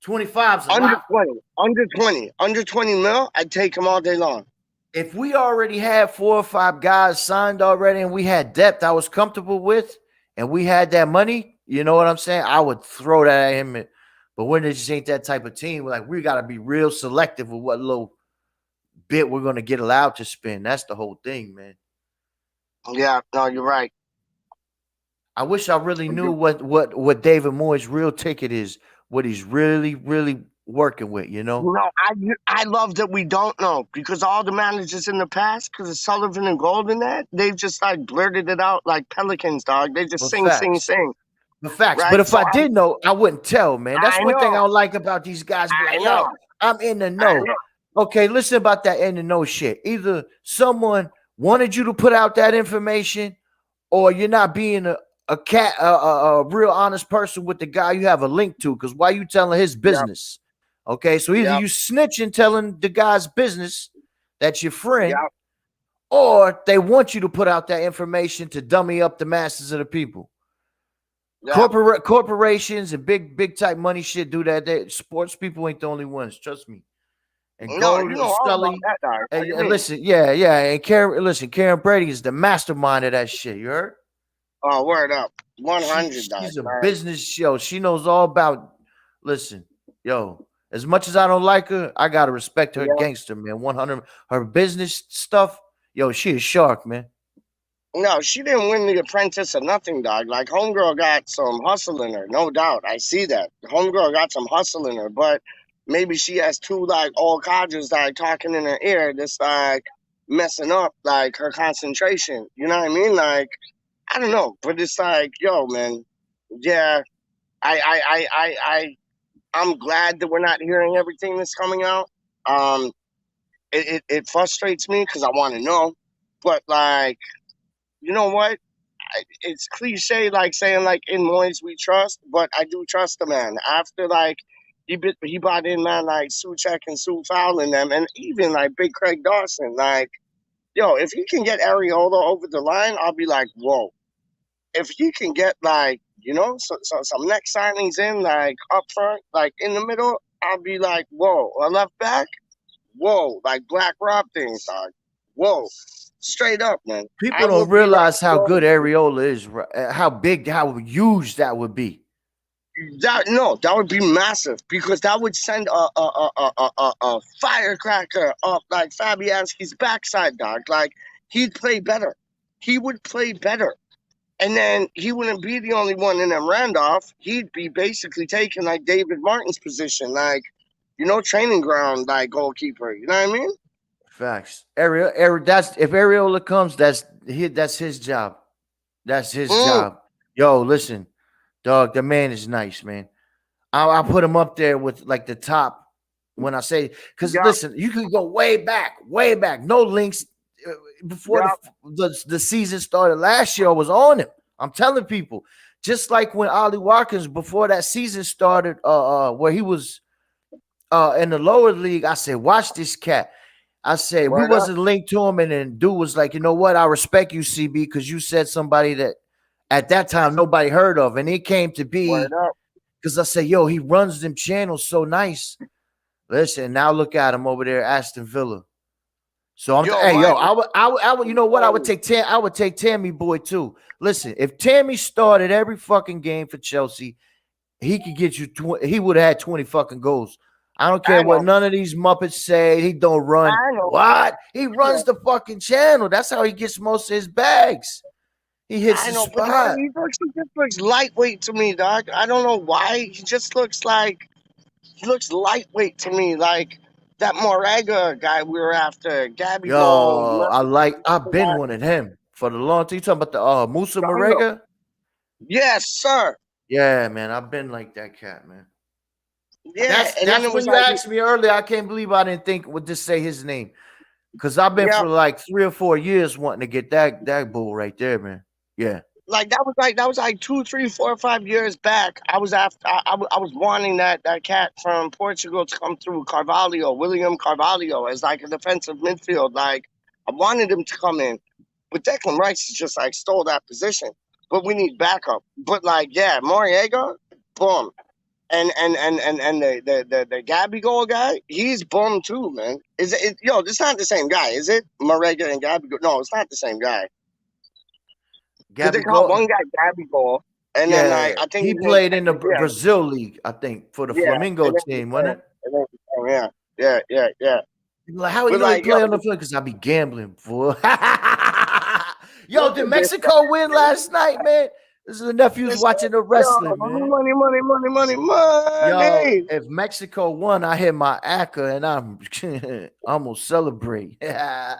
25's a Under lot. 20, under 20 mil, I'd take him all day long. If we already had 4 or 5 guys signed already and we had depth I was comfortable with and we had that money, you know what I'm saying? I would throw that at him. But when it just ain't that type of team, like we got to be real selective with what little bit we're going to get allowed to spend. That's the whole thing, man. Yeah, no, you're right. I wish I really knew You what David Moyes' real ticket is, what he's really working with. know, I love that we don't know because all the managers in the past, because of Sullivan and Golden, that they've just like blurted it out like pelicans, dog. They just But sing, sing, facts, sing, but facts. But right? if So I did know, I wouldn't tell, man. That's I one thing I know, don't like about these guys. Be I like, know, yo, I'm in the I know. know. Okay, listen about that in the know shit. Either someone wanted you to put out that information, or you're not being a real honest person with the guy you have a link to. Because why you telling his Yep, business? Okay, so either yep, you snitching, telling the guy's business that's your friend, yep, or they want you to put out that information to dummy up the masses of the people. yep. Corporations and big type money shit do that. Sports people ain't the only ones. Trust me. And No, you Gold know all about Scully. that, dog. What do you And mean? listen, yeah. And Karen Brady is the mastermind of that shit. You heard? Oh, word up, She 100, dog. she's a Man. business show. She knows all about. Listen, yo. As much as I don't like her, I gotta respect her Yeah. gangster, man. 100. Her business stuff, yo. She is shark, man. No, she didn't win the apprentice or nothing, dog. Like homegirl got some hustle in her, no doubt. I see that. Homegirl got some hustle in her, but maybe she has two like old codgers like talking in her ear, just like messing up like her concentration. You know what I mean? Like I don't know, but it's like, yo, man, yeah. I'm glad that we're not hearing everything that's coming out. Um, it frustrates me because I want to know, but like, you know what? It's cliche like saying like in Moyes we trust, but I do trust the man. After like he brought in man like Suchek and Sue Fowl and them, and even like Big Craig Dawson. Like, yo, if he can get Areola over the line, I'll be like, whoa. If he can get like some next signings in like up front, like in the middle, I'll be like, whoa. Or left back, whoa. Like Black Rob things, dog. Whoa. Straight up, man. People I will don't be like, realize how yo, good Areola is, how big, how huge that would be. that no, that would be massive because that would send a firecracker up like Fabianski's backside, dog. Like he'd play better. he would play better. And then he wouldn't be the only one in them Randolph. He'd be basically taking like David Martin's position, like, training ground, like goalkeeper. You know what I mean? Facts. Ariel, that's if Ariola comes, that's his job. That's his Mm, job. Yo, listen, dog, the man is nice, man. I put him up there with like the top when I say because yeah, listen, you can go way back. No links before yeah, the season started last year. I was on him. I'm telling people, just like when Ollie Watkins before that season started, where he was in the lower league, I said, watch this cat. I said we word up, wasn't linked to him, and then dude was like, you know what? I respect you, CB, because you said somebody that at that time nobody heard of, and it came to word be up. because I said, yo, he runs them channels so nice. Listen, now look at him over there, Aston Villa. So Yo, hey, my, yo, I would, you know what? oh, I would take Tammy boy too. Listen, if Tammy started every fucking game for Chelsea, he could get you. He would have had 20 fucking goals. I don't care I what know, none of these Muppets say. He don't run. I know, What? He I runs know, the fucking channel. That's how he gets most of his bags. He hits I the know. But the way spot. he just looks lightweight to me, dog. I don't know why. He just looks like he looks lightweight to me, like that Moraga guy we were after, Gabby Gold. Yo, I've been wanting him for the long time. You talking about the Musa Django. Marega? Yes, sir. Yeah, man. I've been like that cat, man. Yeah, That's and then that's it when was you like, asked me earlier. I can't believe I didn't think would just say his name. Cause I've been yeah, for like 3 or 4 years wanting to get that bull right there, man. Yeah. like that was like 2, 3, 4, 5 years back. I was after I was wanting that cat from Portugal to come through, Carvalho, William Carvalho, as like a defensive midfield. Like I wanted him to come in, but Declan Rice is just like stole that position. But we need backup. But like, yeah, Moriega, boom. And the Gabby Goal guy, he's bum too, man. Is it, yo? It's not the same guy, is it? Marega and Gabby Goal? No, it's not the same guy. Because they Gabby call Go. one guy Gabby Goal, and then Yeah. I think He his name's played in the yeah, Brazil League, I think, for the yeah, Flamingo and then team, wasn't it? yeah, yeah. Like, how you But know he like, yo, play on the field? Because I be gambling, fool. Yo, did listen, this Mexico win last night, man? This is the nephews listen, watching the yo, wrestling, man. Yo, money. if Mexico won, I hit my ACA and I'm I'm gonna celebrate. I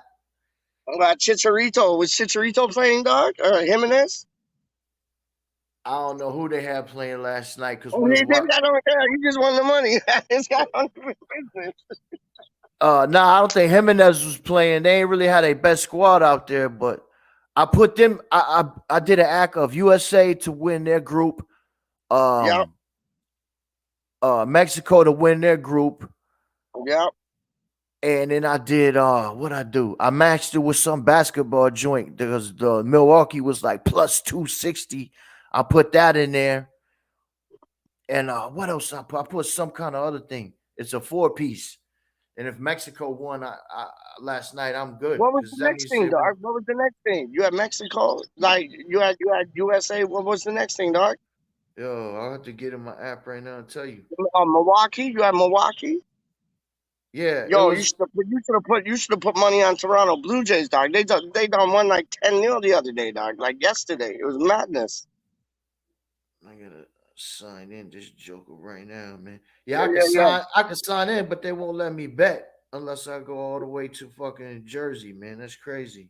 Chicharito, was Chicharito playing, dog? Or Jimenez? don't know who they had playing last night because Oh, we was this what. guy don't care. He just won the money. This guy don't give a business. Nah, I don't think Jimenez was playing. They ain't really had a best squad out there, but I put them. I did an ACA of USA to win their group. Yep, Um, Mexico to win their group. yep. And then I did what I do? I matched it with some basketball joint because the Milwaukee was like plus 260. I put that in there. And what else I put some kind of other thing. It's a 4 piece. And if Mexico won last night, I'm good What was because the that next means thing, they win. dog? What was the next thing? You had Mexico, like you had USA. What was the next thing, dog? Yo, I'll have to get in my app right now and tell you. Milwaukee. You had Milwaukee. Yeah, it Yo, you was. should have you should have put money on Toronto Blue Jays, dog. They done won like 10-0 the other day, dog. Like yesterday, it was madness. I gotta sign in this joker right now, man. Yeah, Yeah, yeah, yeah. I can sign in, but they won't let me bet unless I go all the way to fucking Jersey, man. That's crazy.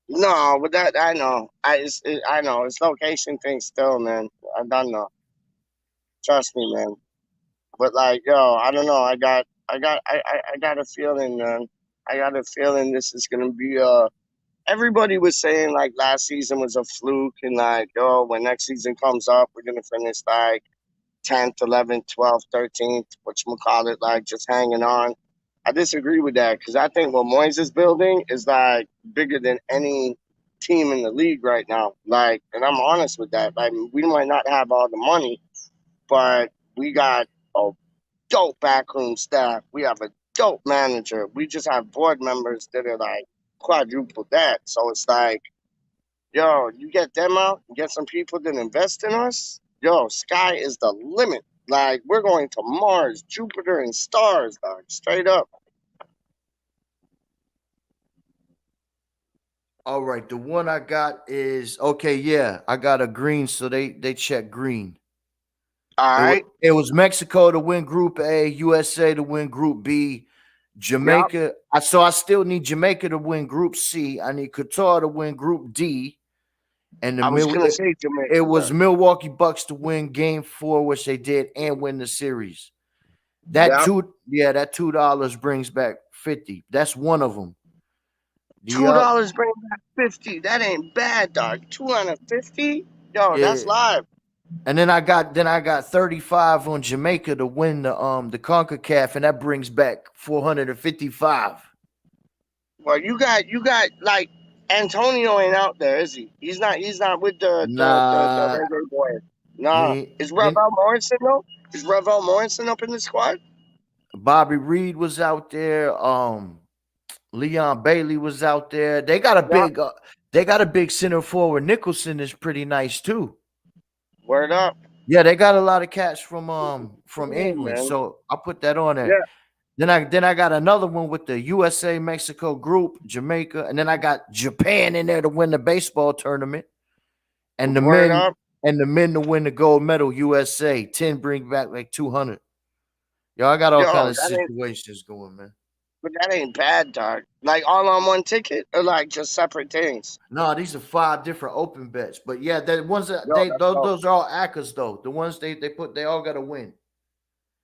No, but that I know. I know it's location thing still, man. I don't know. Trust me, man. But like, yo, I don't know. I got a feeling, man. I got a feeling this is gonna be. Everybody was saying like last season was a fluke, and like, yo, when next season comes up, we're gonna finish like 10th, 11th, 12th, 13th, whatchamacallit, like just hanging on. I disagree with that because I think what Moyes is building is like bigger than any team in the league right now. Like, and I'm honest with that. Like, we might not have all the money, but we got a dope backroom staff. We have a dope manager. We just have board members that are like quadruple that. So it's like, yo, you get them out, you get some people that invest in us. Yo, sky is the limit. Like we're going to Mars, Jupiter, and stars, dog. Straight up. All right, the one I got is okay. Yeah, I got a green, so they check green. All right. It was Mexico to win Group A, USA to win Group B, Yep. Jamaica. So I still need Jamaica to win Group C. I need Qatar to win Group D, and I was gonna say it Jamaica. was Milwaukee Bucks to win Game 4, which they did, and win the series. Yep. That $2 brings back 50. That's one of them. The $2 bring back 50. That ain't bad, dog. 250. Yo, yeah, that's live. and then I got 35 on Jamaica to win the CONCACAF, and that brings back 455. Well, you got like Antonio ain't out there, is he? He's not with the Nah, reggae boys. Nah. he, Is he Revel Morrison though? Is Revel Morrison up in the squad? Bobby Reed was out there. Leon Bailey was out there. Yeah. They got a big center forward. Nicholson is pretty nice too. Word up. Yeah, they got a lot of cats from Cool, England. man. So I put that on there. Yeah. Then I got another one with the USA Mexico group, Jamaica, and then I got Japan in there to win the baseball tournament, and the Word men up. to win the gold medal. USA 10 bring back like 200. Yo, I got all kind Yo, of situations going, man. that ain't bad, dog. Like all on one ticket or like just separate things. No, these are 5 different open bets, but yeah, the ones that Yo, they that's dope. those are all ACCAs though. The ones they put they all got to win.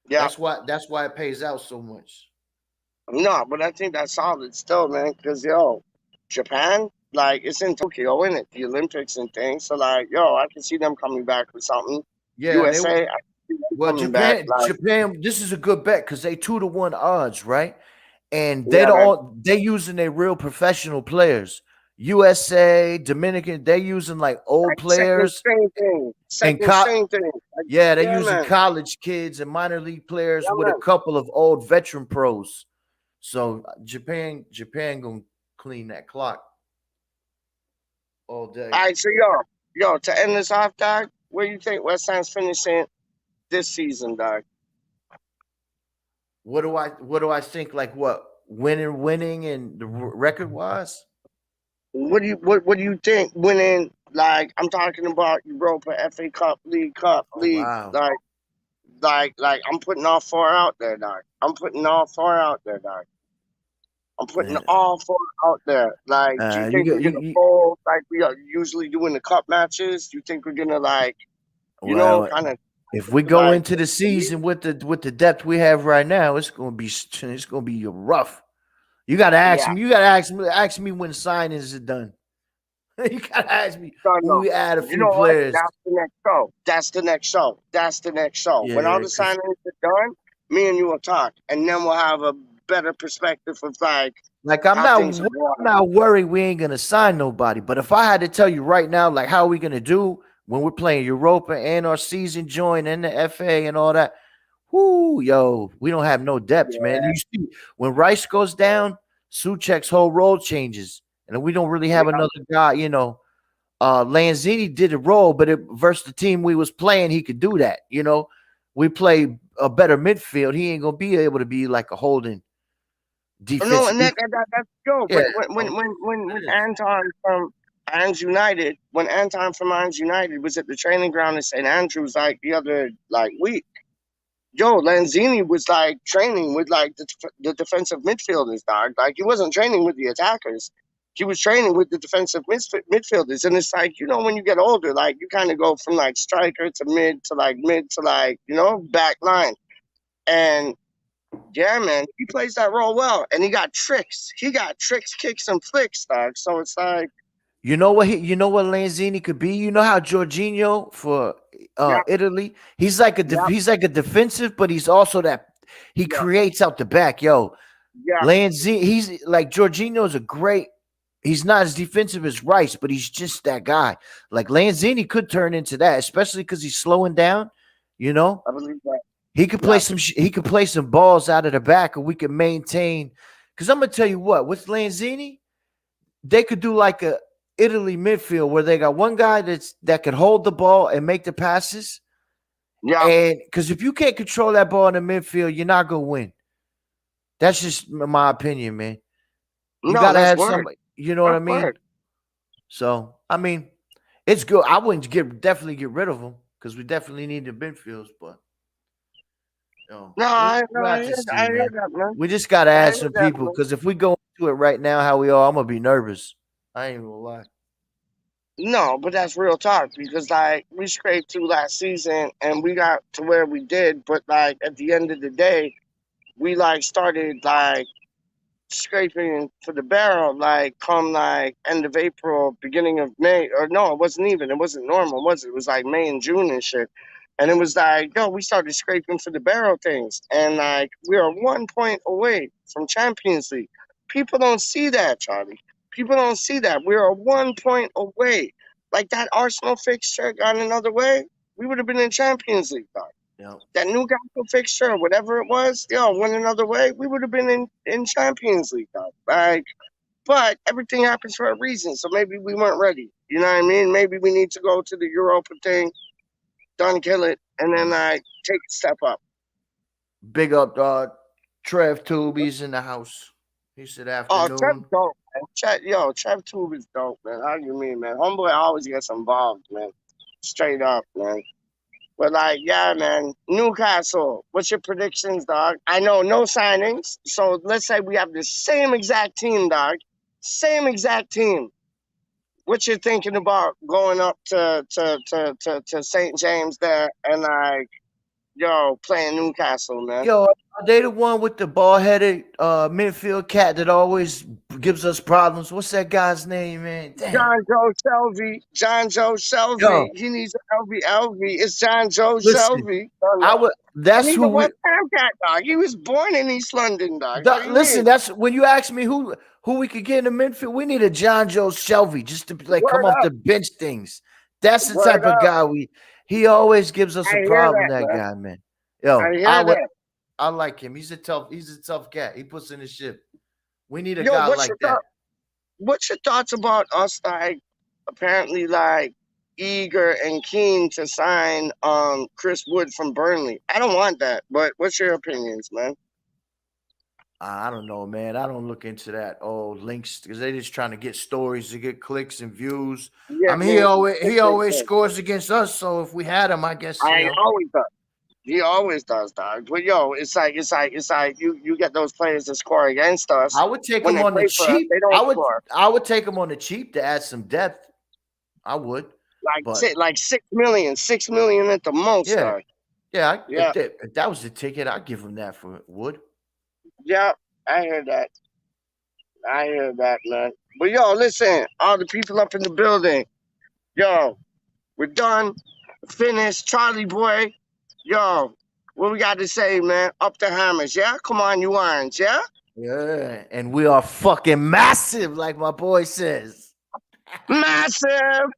Yeah. That's why it pays out so much. No, but I think that's solid still, man. Cause yo, Japan, like it's in Tokyo, isn't it? The Olympics and things. So like, yo, I can see them coming back with something. Yeah, and they USA, I can see them well coming back. Like, Japan. This is a good bet because they 2-1 odds, right? And they yeah, man. don't they using their real professional players. USA, Dominican, they using like old Like second players string thing. and Second string thing. Like, yeah, they're yeah, using man. college kids and minor league players Yeah, with a man. couple of old veteran pros. So Japan gonna clean that clock all All day. right, so yo, to end this off, dog, where you think West Ham's finishing this season, dog? What do I think? Like what winning and the record wise? What do you think winning? Like I'm talking about Europa, FA Cup, Oh wow, like I'm putting all four out there, dog. I'm putting all four out there, dog. I'm putting man. all four out there. Like, do you You think we're got gonna fold like we are usually doing the cup matches? Do you think we're gonna like, well. kind of If we go like into the season with the depth we have right now, it's gonna be rough. You gotta ask yeah, me. You gotta ask me when signings are done. You gotta ask me no, when no. we add a You few know what? players. That's the next show. That's the next show. That's the next show. When all Yeah, the because signings are done, me and you will talk, and then we'll have a better perspective of like like I'm how not things are I'm going. not worried we ain't gonna sign nobody. But if I had to tell you right now, like how are we gonna do when we're playing Europa and our season join and the FA and all that, whoo, yo, we don't have no depth, man. Yeah, You see, when Rice goes down, Suchek's whole role changes, and we don't really have yeah. another guy. Lanzini did a role, but versus the team we was playing, he could do that. We play a better midfield. He ain't gonna be able to be like a holding No, defensive. and that's yo. Yeah, When it is. Anton from Anton from Irons United was at the training ground in St. Andrews like the other like week. Yo, Lanzini was like training with like the defensive midfielders, dog. Like he wasn't training with the attackers. He was training with the defensive midfielders, and it's like when you get older, like you kind of go from like striker to mid to like back line, and yeah, man, he plays that role well, and he got tricks. He got tricks, kicks, and flicks, dog. So it's like, You know what Lanzini could be. You know how Jorginho for yeah, Italy, yeah, he's like a defensive, but he's also that he yeah, creates out the back. Yo, yeah, Lanzini, he's like Jorginho is a great. He's not as defensive as Rice, but he's just that guy. Like Lanzini could turn into that, especially because he's slowing down. You know, I believe that. he could play Yeah, some balls out of the back, and we can maintain. Because I'm gonna tell you what, with Lanzini, they could do like a Italy midfield where they got one guy that could hold the ball and make the passes. yeah, And because if you can't control that ball in the midfield, you're not gonna win. That's just my opinion, man. You no, gotta that's have word. somebody. You know what I That's mean? word. So I mean, it's good. I wouldn't definitely get rid of them because we definitely need the Benfields, but No, we'll have to I see, hear man. that, man. We just gotta I add hear some that, people man. because if we go into it right now, how we are, I'm gonna be nervous. I ain't gonna lie. No, but that's real talk because like we scraped through last season and we got to where we did, but like at the end of the day, we like started like scraping for the barrel like come like end of April, beginning of May, or no, it wasn't normal, was it? It was like May and June and shit. And it was like, yo, we started scraping for the barrel things. And like we are 1 point away from Champions League. People don't see that, Charlie. People don't see that. We are 1 point away. Like that Arsenal fixture got another way, we would have been in Champions League, dog. Yep. That Newcastle fixture, whatever it was, yo, went another way, we would have been in Champions League, dog. Like, but everything happens for a reason. So maybe we weren't ready. You know what I mean? Maybe we need to go to the Europa thing, done kill it, and then I take a step up. Big up, dog. Trev Tubi's in the house. He said Oh, Trev afternoon. dope, man. Trev Tube is dope, man. How you mean, man? Homeboy always gets involved, man. Straight up, man. But like, yeah, man. Newcastle. What's your predictions, dog? I know no signings. So let's say we have the same exact team, dog. Same exact team. What you thinking about going up to St. James there and like, yo, playing Newcastle, man? Yo, are they the one with the bald headed midfield cat that always gives us problems? What's that guy's name, man? Damn. John Joe Shelby. John Joe Yo, Shelby. He needs an LV. It's John Joe listen. Shelby. I would And that's he's who a we West Ham cat, dog. He was born in East London, dog. How you listen, mean? that's when you ask me who we could get in the midfield. We need a John Joe Shelby just to like come Word off up. the bench things. That's the Word type of up. guy he always gives us I a hear problem, that, that man. guy, man. I Yo, hear that. I like him. He's a tough cat. He puts in his shit. We need a Yo, guy like that. what's your thoughts about us like apparently like eager and keen to sign Chris Wood from Burnley? I don't want that, but what's your opinions, man? I don't know, man. I don't look into that. Oh, links because they're just trying to get stories to get clicks and views. Yeah, I mean, man. he always scores against us. So if we had him, I guess I always does. He always does, dog. But yo, it's like you get those players that score against us I would take when him they on the play for us, cheap. they don't score. I would take him on the cheap to add some depth. I would, but Like 6 million, 6 million at the most, yeah, dog. yeah. Yeah, If that was the ticket, I'd give him that for Wood. yeah. I hear that. I hear that, man. But yo, listen, all the people up in the building, yo, we're done, finished. Charlie boy, yo, what we got to say, man? Up the hammers, yeah? Come on, you irons, yeah? Yeah, and we are fucking massive, like my boy says. Massive.